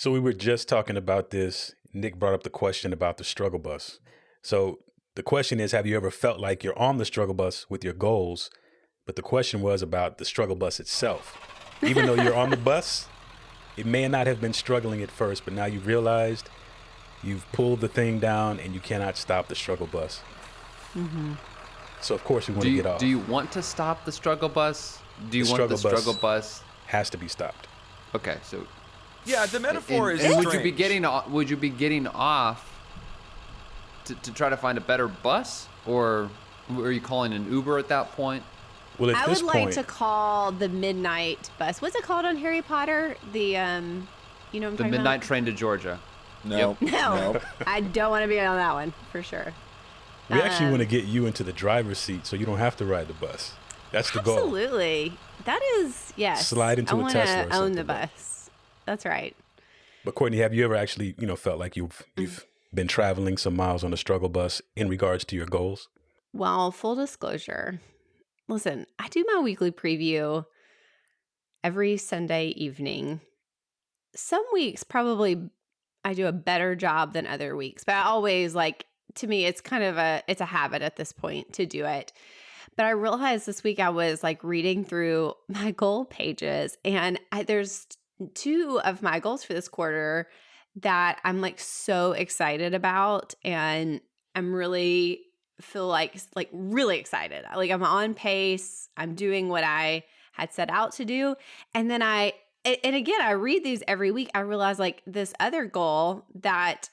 So we were just talking about this. Nick brought up the question about the struggle bus. So the question is, have you ever felt like you're on the struggle bus with your goals? But the question was about the struggle bus itself. Even though you're on the bus, it may not have been struggling at first, but now you've realized you've pulled the thing down and you cannot stop the struggle bus. Mm-hmm. So of course we want to get off. Do you want to stop the struggle bus? Do you want the struggle bus? Has to be stopped. Okay, so yeah, the metaphor is. And strange. would you be getting off to try to find a better bus, or are you calling an Uber at that point? Well, I would like to call the midnight bus. What's it called on Harry Potter? The the midnight train to Georgia. No, Yep. No, I don't want to be on that one for sure. We actually want to get you into the driver's seat so you don't have to ride the bus. That's the goal. Absolutely. That is, yes. Slide into a Tesla or something. I own the bus. That's right. But Courtney, have you ever actually, felt like you've been traveling some miles on a struggle bus in regards to your goals? Well, full disclosure. Listen, I do my weekly preview every Sunday evening. Some weeks probably I do a better job than other weeks, but I always to me, it's kind of it's a habit at this point to do it. But I realized this week I was reading through my goal pages, and there's two of my goals for this quarter that I'm so excited about, and I'm really feel really excited. I'm on pace. I'm doing what I had set out to do. And then and again, I read these every week. I realize this other goal that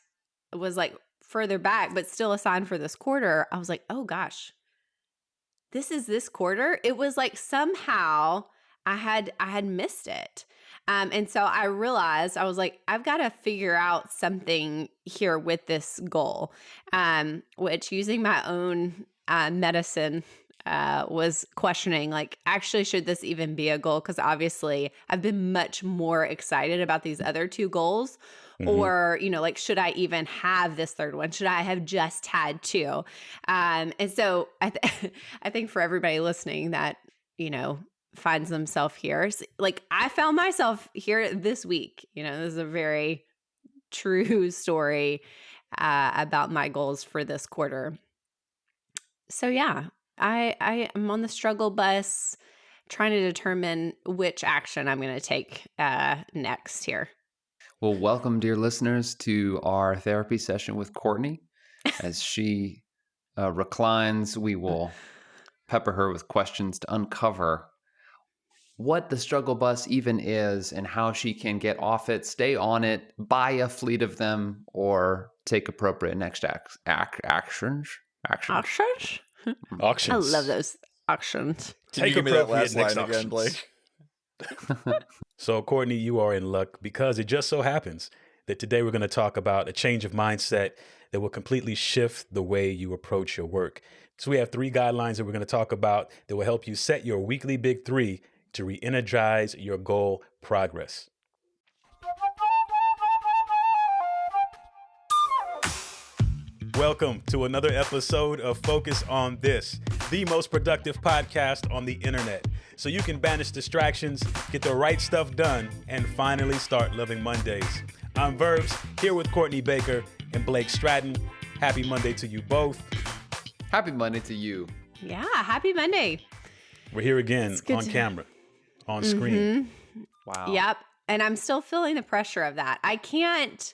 was further back, but still assigned for this quarter. I was oh gosh, this is this quarter. It was somehow I had missed it. And so I realized I was I've got to figure out something here with this goal, which using my own medicine was questioning, actually, should this even be a goal? Because obviously I've been much more excited about these other two goals. Mm-hmm. Or, should I even have this third one? Should I have just had two? And so I think for everybody listening that, finds themselves here, I found myself here this week. This is a very true story about my goals for this quarter. So yeah, I am on the struggle bus trying to determine which action I'm going to take next here. Well, welcome, dear listeners, to our therapy session with Courtney. As she reclines, we will pepper her with questions to uncover what the struggle bus even is and how she can get off it, stay on it, buy a fleet of them, or take appropriate next actions. Auctions? I love those auctions. Take me that last line again, Blake. So, Courtney, you are in luck because it just so happens that today we're going to talk about a change of mindset that will completely shift the way you approach your work. So we have 3 guidelines that we're going to talk about that will help you set your weekly big 3 to re-energize your goal progress. Welcome to another episode of Focus on This, the most productive podcast on the internet. So you can banish distractions, get the right stuff done, and finally start loving Mondays. I'm Verbs, here with Courtney Baker and Blake Stratton. Happy Monday to you both. Happy Monday to you. Yeah, happy Monday. We're here again on camera, on screen. Wow. Yep. And I'm still feeling the pressure of that. I can't,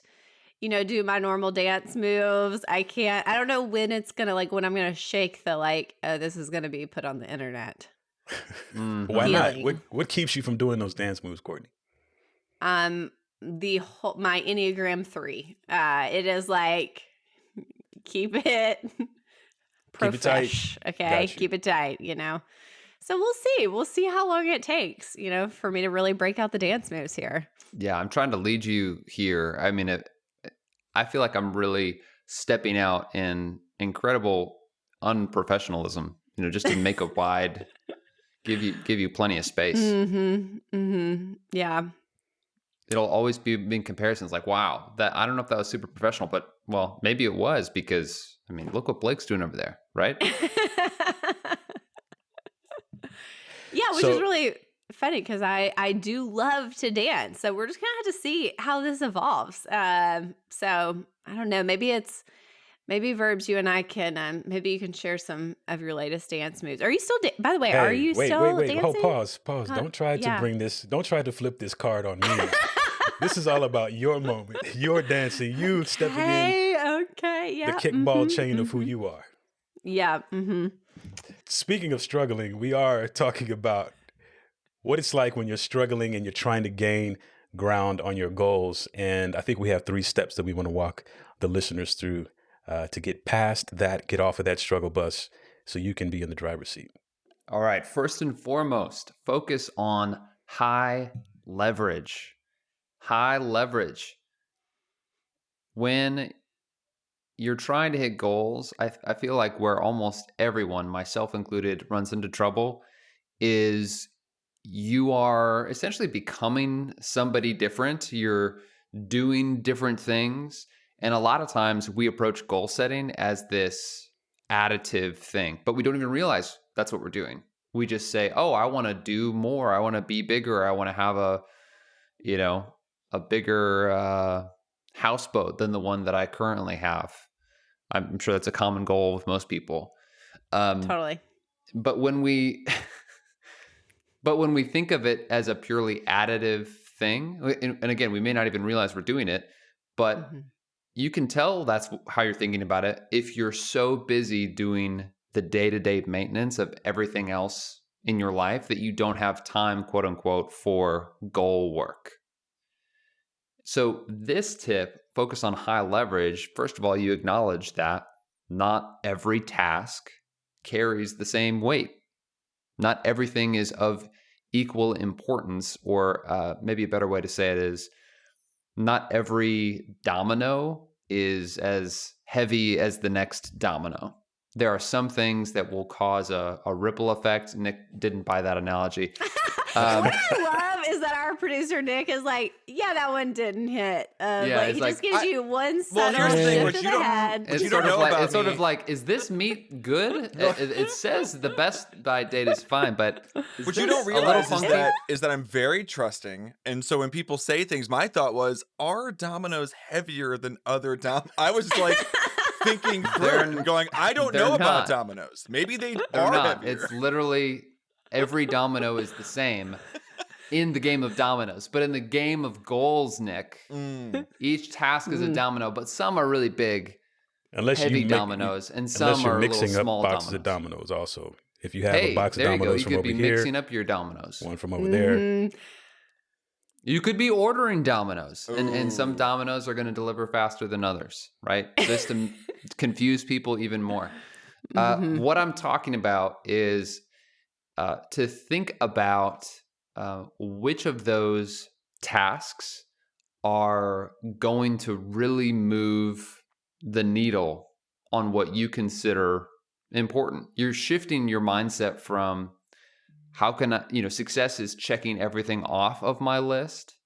do my normal dance moves. I don't know when it's going to, when I'm going to shake the, this is going to be put on the internet. Why not? What keeps you from doing those dance moves, Courtney? My Enneagram 3. It is keep it profesh. Okay. Keep it tight, So we'll see how long it takes, for me to really break out the dance moves here. Yeah, I'm trying to lead you here. I mean, I feel like I'm really stepping out in incredible unprofessionalism, just to make a wide, give you plenty of space. Yeah. It'll always be in comparisons wow, that I don't know if that was super professional, but well, maybe it was because, look what Blake's doing over there, right? Yeah, which is really funny because I do love to dance. So we're just going to have to see how this evolves. So I don't know. Maybe Verbs, you and I can, maybe you can share some of your latest dance moves. Are you still, by the way, are Hey, you wait. still dancing? Hold, pause. Don't try yeah. to flip this card on me. This is all about your moment, your dancing, you stepping in Yeah. the kickball chain of who you are. Yeah. Speaking of struggling, we are talking about what it's like when you're struggling and you're trying to gain ground on your goals. And I think we have 3 steps that we want to walk the listeners through to get past that, get off of that struggle bus so you can be in the driver's seat. All right. First and foremost, focus on high leverage. High leverage. When you're trying to hit goals, I feel like where almost everyone, myself included, runs into trouble is you are essentially becoming somebody different. You're doing different things. And a lot of times we approach goal setting as this additive thing, but we don't even realize that's what we're doing. We just say, oh, I want to do more. I want to be bigger. I want to have a bigger houseboat than the one that I currently have. I'm sure that's a common goal with most people. Totally. But when we think of it as a purely additive thing, and again, we may not even realize we're doing it, but you can tell that's how you're thinking about it if you're so busy doing the day-to-day maintenance of everything else in your life that you don't have time, quote unquote, for goal work. So this tip, focus on high leverage. First of all, you acknowledge that not every task carries the same weight. Not everything is of equal importance, or maybe a better way to say it is not every domino is as heavy as the next domino. There are some things that will cause a ripple effect. Nick didn't buy that analogy. What I love is that our producer Nick is like, yeah, that one didn't hit. He just gives you one subtle shift to the head. It's sort of like, is this meat good? It says the best by date is fine, but what you don't realize is that I'm very trusting, and so when people say things, my thought was, are dominoes heavier than other dominoes? I was like thinking through and going, I don't know about dominoes. Maybe they're not heavier. It's literally every domino is the same in the game of dominoes, but in the game of goals, Nick, each task is a domino, but some are really big, heavy dominoes, and some are little small boxes dominoes. of dominoes also. If you have a box of dominoes from over here, you could be mixing up your dominoes. One from over there. You could be ordering dominoes, and some dominoes are going to deliver faster than others, right? Just to confuse people even more. What I'm talking about is to think about which of those tasks are going to really move the needle on what you consider important. You're shifting your mindset from how can I, success is checking everything off of my list,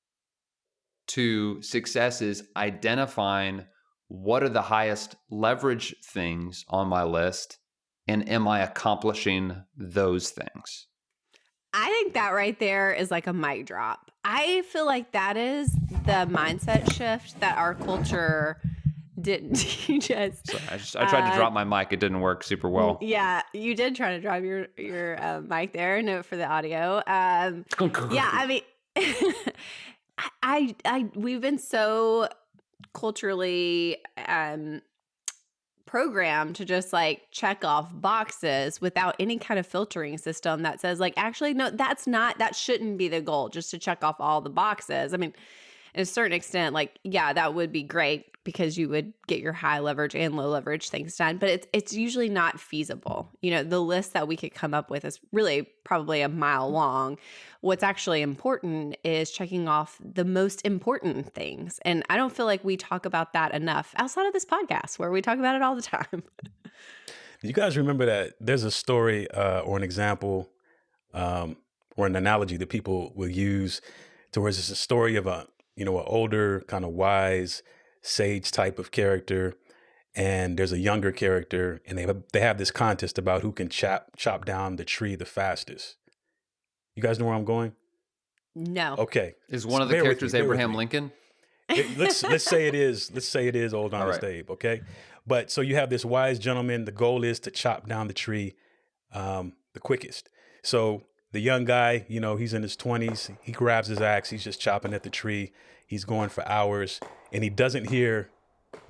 to success is identifying what are the highest leverage things on my list, and am I accomplishing those things? I think that right there is like a mic drop. I feel like that is the mindset shift that our culture didn't teach us. I tried to drop my mic. It didn't work super well. Yeah, you did try to drop your mic there. Note for the audio. Yeah, I mean, we've been so culturally programmed to just like check off boxes without any kind of filtering system that says like, actually, no, that shouldn't be the goal, just to check off all the boxes. I mean, to a certain extent, like, yeah, that would be great because you would get your high leverage and low leverage things done, but it's usually not feasible. The list that we could come up with is really probably a mile long. What's actually important is checking off the most important things. And I don't feel like we talk about that enough outside of this podcast where we talk about it all the time. You guys remember that there's a story or an example or an analogy that people will use towards it's a story of an older kind of wise sage type of character, and there's a younger character, and they have this contest about who can chop down the tree the fastest. You guys know where I'm going? No. Okay. Is one of the Bear with characters me, bear with Abraham me. Lincoln? Let's say it is. Let's say it is Old Honest right. Abe. Okay. But so you have this wise gentleman. The goal is to chop down the tree the quickest. So the young guy, he's in his 20s. He grabs his axe. He's just chopping at the tree. He's going for hours, and he doesn't hear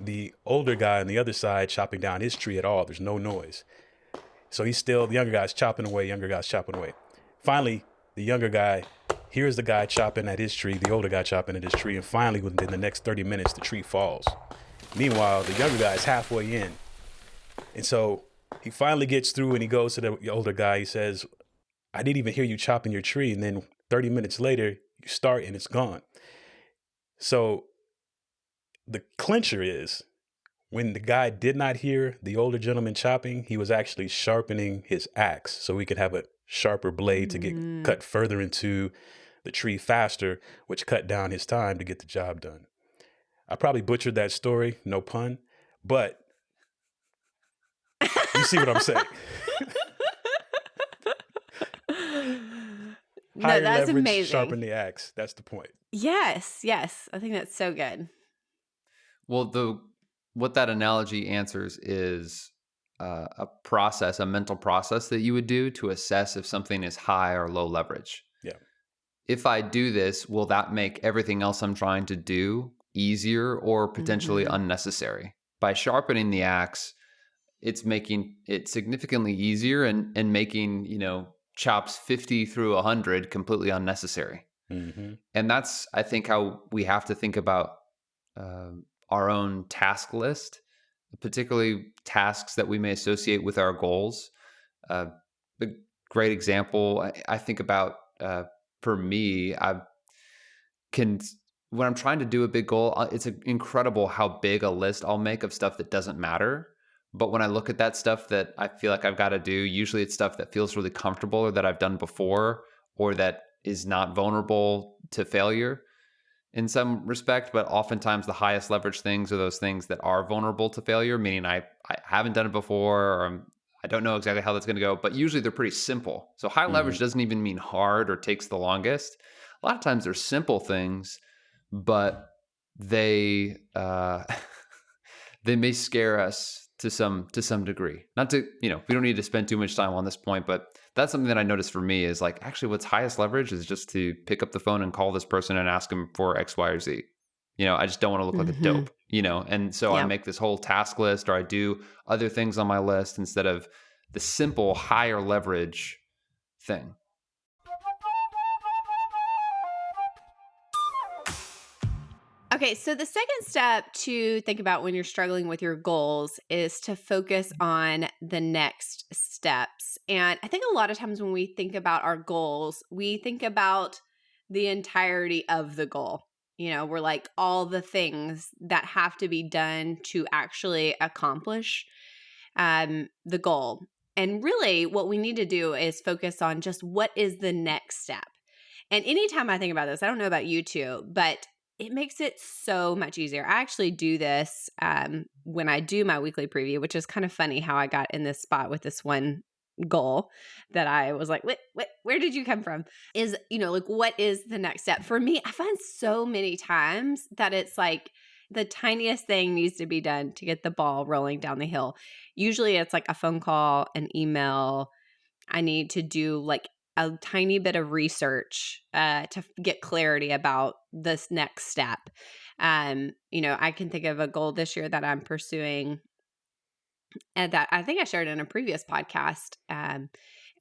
the older guy on the other side chopping down his tree at all. There's no noise. So the younger guy's chopping away. Finally, the younger guy here's the guy chopping at his tree, the older guy chopping at his tree, and finally, within the next 30 minutes, the tree falls. Meanwhile, the younger guy is halfway in. And so he finally gets through and he goes to the older guy. He says, I didn't even hear you chopping your tree. And then 30 minutes later, you start and it's gone. So the clincher is when the guy did not hear the older gentleman chopping, he was actually sharpening his axe so he could have a sharper blade to get cut further into the tree faster, which cut down his time to get the job done. I probably butchered that story, no pun, but you see what I'm saying. No, Higher that's leverage, amazing. sharpen the axe. That's the point. Yes. I think that's so good. Well, what that analogy answers is a mental process that you would do to assess if something is high or low leverage. Yeah. If I do this, will that make everything else I'm trying to do easier or potentially unnecessary? By sharpening the axe, it's making it significantly easier and making, chops 50 through 100 completely unnecessary. Mm-hmm. And that's, I think, how we have to think about our own task list, particularly tasks that we may associate with our goals. A great example I think about for me, when I'm trying to do a big goal, it's incredible how big a list I'll make of stuff that doesn't matter. But when I look at that stuff that I feel like I've got to do, usually it's stuff that feels really comfortable or that I've done before or that is not vulnerable to failure in some respect. But oftentimes the highest leverage things are those things that are vulnerable to failure, meaning I haven't done it before or I don't know exactly how that's going to go, but usually they're pretty simple. So high leverage doesn't even mean hard or takes the longest. A lot of times they're simple things, but they they may scare us to some degree. Not to, we don't need to spend too much time on this point, but that's something that I noticed for me is like, actually what's highest leverage is just to pick up the phone and call this person and ask them for X, Y, or Z. I just don't want to look like a dope, and so I make this whole task list or I do other things on my list instead of the simple higher leverage thing. Okay, so the second step to think about when you're struggling with your goals is to focus on the next steps. And I think a lot of times when we think about our goals, we think about the entirety of the goal. We're like all the things that have to be done to actually accomplish the goal. And really what we need to do is focus on just what is the next step. And anytime I think about this, I don't know about you two, but it makes it so much easier. I actually do this when I do my weekly preview, which is kind of funny how I got in this spot with this one goal that I was like, where did you come from? Is, like, what is the next step? For me, I find so many times that it's like the tiniest thing needs to be done to get the ball rolling down the hill. Usually it's like a phone call, an email. I need to do like a tiny bit of research to get clarity about this next step. I can think of a goal this year that I'm pursuing and that I think I shared in a previous podcast. And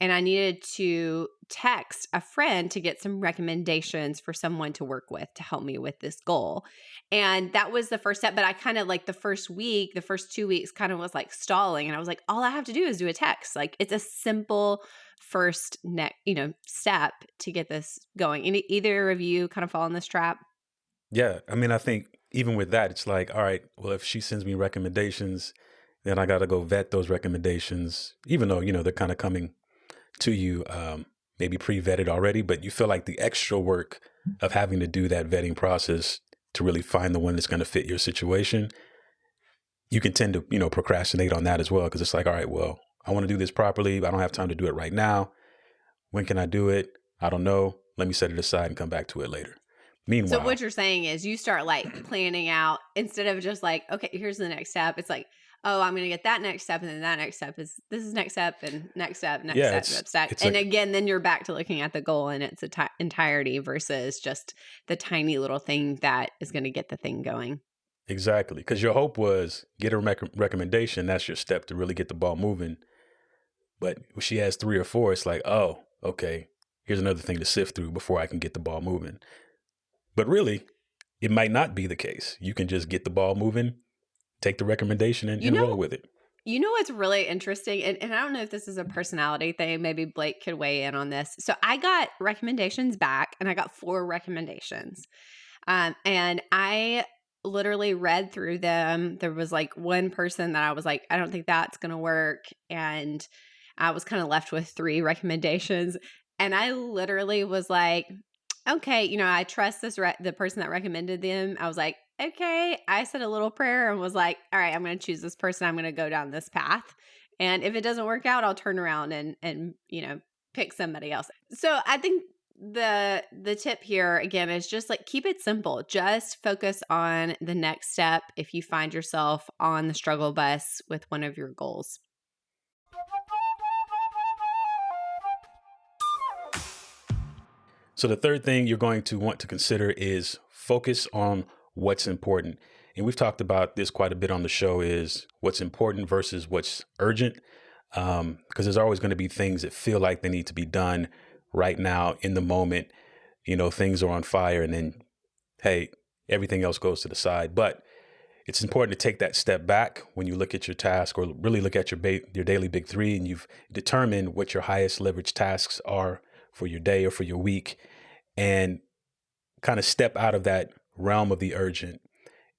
I needed to text a friend to get some recommendations for someone to work with to help me with this goal. And that was the first step. But I kind of like the first 2 weeks kind of was like stalling. And I was like, all I have to do is do a text. Like it's a simple first step to get this going. Either of you kind of fall in this trap? Yeah. I mean, I think even with that, it's like, all right, well, if she sends me recommendations, then I got to go vet those recommendations, even though, they're kind of coming to you maybe pre-vetted already, but you feel like the extra work of having to do that vetting process to really find the one that's going to fit your situation, you can tend to, procrastinate on that as well. Because it's like, all right, well, I want to do this properly. I don't have time to do it right now. When can I do it? I don't know. let me set it aside and come back to it later. So Meanwhile, what you're saying is you start like planning out instead of just like, okay, here's the next step. It's like, oh, I'm going to get that next step. And then that next step is this is next step and next step, next yeah, step, next step. it's And like, again, then you're back to looking at the goal in its entirety versus just the tiny little thing that is going to get the thing going. exactly, because your hope was get a recommendation. That's your step to really get the ball moving. But when she has 3 or 4, it's like, oh, okay, here's another thing to sift through before I can get the ball moving. But really, it might not be the case. You can just get the ball moving, take the recommendation and roll with it. You know what's really interesting? And I don't know if this is a personality thing. Maybe Blake could weigh in on this. So I got recommendations back and I got 4 recommendations. And I literally read through them. There was like one person that I was like, I don't think that's going to work. And I was kind of left with 3 recommendations. And I literally was like, okay, you know, I trust this the person that recommended them. I was like, okay. I said a little prayer and was like, all right, I'm going to choose this person. I'm going to go down this path. And if it doesn't work out, I'll turn around and you know, pick somebody else. So I think the tip here again is just like keep it simple. Just focus on the next step if you find yourself on the struggle bus with one of your goals. So the third thing you're going to want to consider is focus on what's important. And we've talked about this quite a bit on the show, is what's important versus what's urgent. Because there's always going to be things that feel like they need to be done right now in the moment. You know, things are on fire and then, hey, everything else goes to the side. But it's important to take that step back when you look at your task, or really look at your daily big 3, and you've determined what your highest leverage tasks are for your day or for your week, and kind of step out of that realm of the urgent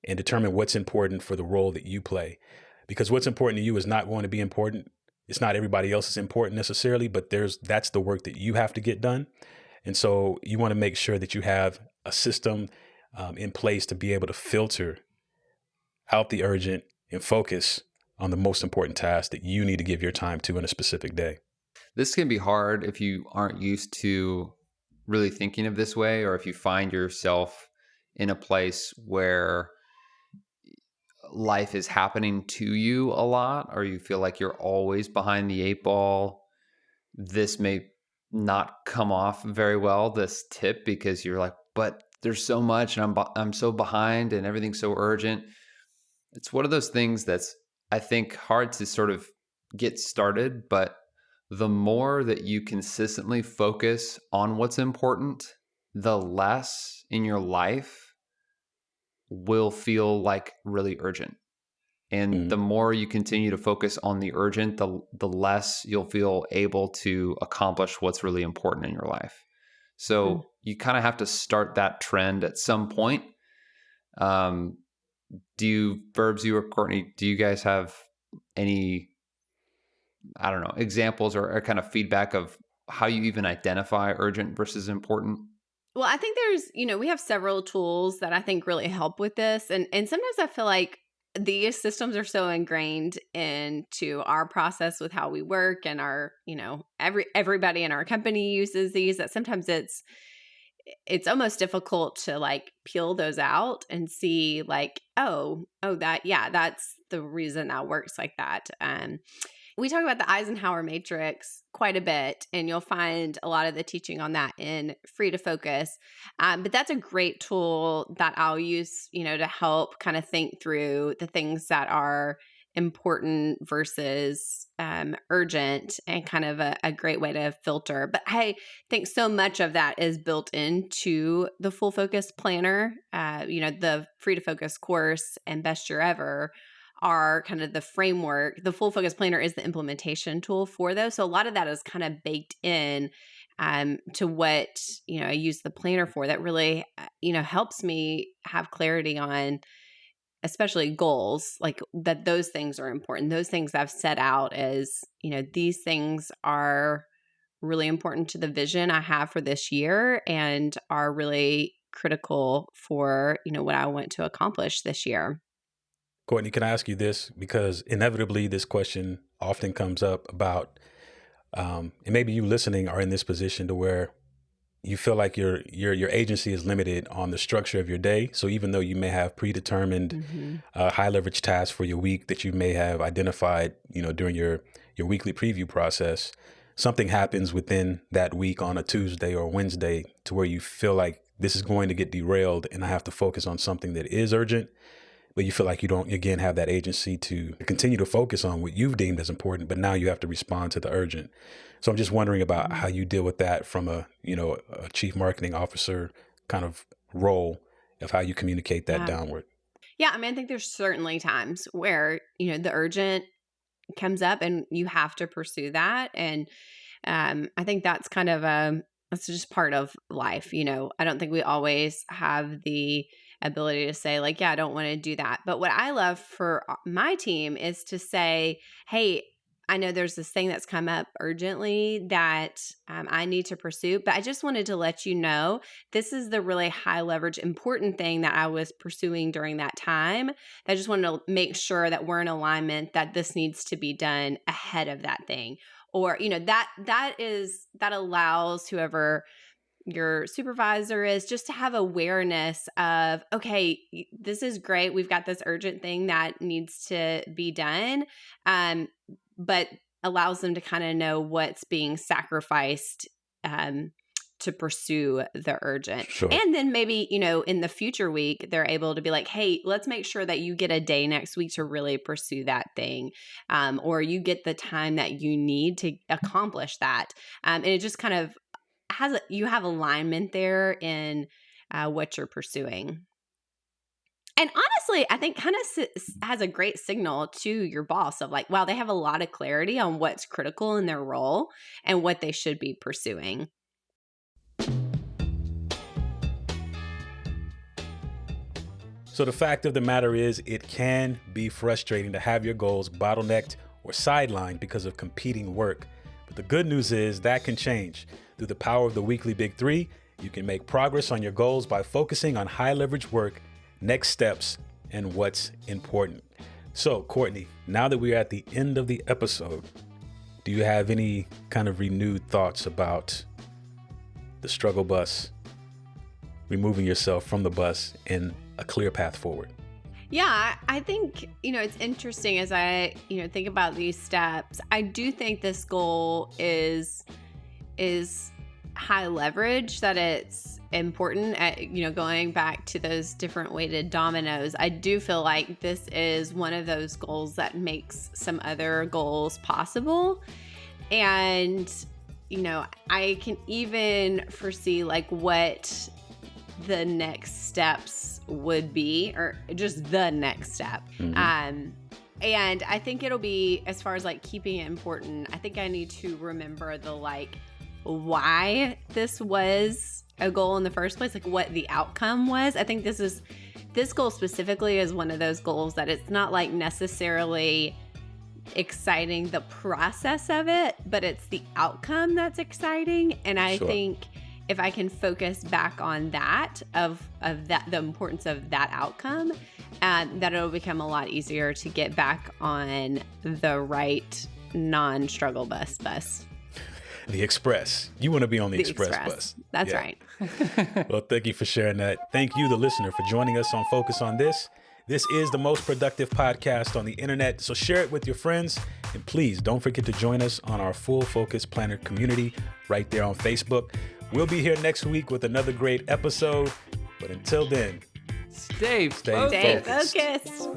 and determine what's important for the role that you play. Because what's important to you is not going to be important. It's not everybody else's important necessarily, but that's the work that you have to get done. And so you want to make sure that you have a system in place to be able to filter out the urgent and focus on the most important task that you need to give your time to in a specific day. This can be hard if you aren't used to really thinking of this way, or if you find yourself in a place where life is happening to you a lot, or you feel like you're always behind the 8 ball. This may not come off very well, this tip, because you're like, but there's so much and I'm so behind and everything's so urgent. It's one of those things that's, I think, hard to sort of get started, but the more that you consistently focus on what's important, the less in your life will feel like really urgent. And the more you continue to focus on the urgent, the less you'll feel able to accomplish what's really important in your life. So you kind of have to start that trend at some point. Verbs, you or Courtney, do you guys have any, I don't know, examples or kind of feedback of how you even identify urgent versus important? Well, I think there's, you know, we have several tools that I think really help with this. And sometimes I feel like these systems are so ingrained into our process with how we work and our, you know, everybody in our company uses these, that sometimes it's almost difficult to like peel those out and see like, oh, that's the reason that works like that. We talk about the Eisenhower matrix quite a bit, and you'll find a lot of the teaching on that in Free to Focus. But that's a great tool that I'll use, you know, to help kind of think through the things that are important versus urgent, and kind of a great way to filter. But I think so much of that is built into the Full Focus Planner. You know, the Free to Focus course and Best Year Ever are kind of the framework. The Full Focus Planner is the implementation tool for those. So a lot of that is kind of baked in to what, you know, I use the planner for, that really, you know, helps me have clarity on especially goals, like that those things are important. Those things I've set out as, you know, these things are really important to the vision I have for this year and are really critical for, you know, what I want to accomplish this year. Courtney, can I ask you this? Because inevitably this question often comes up about, and maybe you listening are in this position to where you feel like your agency is limited on the structure of your day. So even though you may have predetermined high leverage tasks for your week that you may have identified, during your weekly preview process, something happens within that week on a Tuesday or Wednesday to where you feel like this is going to get derailed and I have to focus on something that is urgent, but you feel like you don't, again, have that agency to continue to focus on what you've deemed as important, but now you have to respond to the urgent. So I'm just wondering about how you deal with that from a chief marketing officer kind of role of how you communicate that downward. Yeah. I mean, I think there's certainly times where, the urgent comes up and you have to pursue that. And I think that's kind of that's just part of life. I don't think we always have the ability to say like, yeah, I don't want to do that. But what I love for my team is to say, hey, I know there's this thing that's come up urgently that I need to pursue, but I just wanted to let you know this is the really high leverage important thing that I was pursuing during that time. I just wanted to make sure that we're in alignment, that this needs to be done ahead of that thing. Or, that allows whoever your supervisor is just to have awareness of, okay, this is great. We've got this urgent thing that needs to be done. But allows them to kind of know what's being sacrificed to pursue the urgent. Sure. And then maybe, in the future week, they're able to be like, hey, let's make sure that you get a day next week to really pursue that thing. Or you get the time that you need to accomplish that. And it just kind of you have alignment there in what you're pursuing. And honestly, I think kind of has a great signal to your boss of like, wow, they have a lot of clarity on what's critical in their role and what they should be pursuing. So the fact of the matter is, it can be frustrating to have your goals bottlenecked or sidelined because of competing work. But the good news is that can change. Through the power of the weekly Big Three, you can make progress on your goals by focusing on high leverage work, next steps, and what's important. So, Courtney, now that we're at the end of the episode, do you have any kind of renewed thoughts about the struggle bus, removing yourself from the bus, and a clear path forward? Yeah, I think, it's interesting as I, think about these steps. I do think this goal is high leverage, that it's important at, going back to those different weighted dominoes. I do feel like this is one of those goals that makes some other goals possible. And, I can even foresee like what the next steps would be, or just the next step. And I think it'll be, as far as like keeping it important, I think I need to remember the like why this was a goal in the first place, like what the outcome was. I think this goal specifically is one of those goals that it's not like necessarily exciting the process of it, but it's the outcome that's exciting. And I think if I can focus back on that, of that, the importance of that outcome, that it'll become a lot easier to get back on the right non-struggle bus. The Express. You want to be on the Express bus. That's right. Well, thank you for sharing that. Thank you, the listener, for joining us on Focus on This. This is the most productive podcast on the internet, so share it with your friends. And please don't forget to join us on our Full Focus Planner community right there on Facebook. We'll be here next week with another great episode. But until then, stay focused.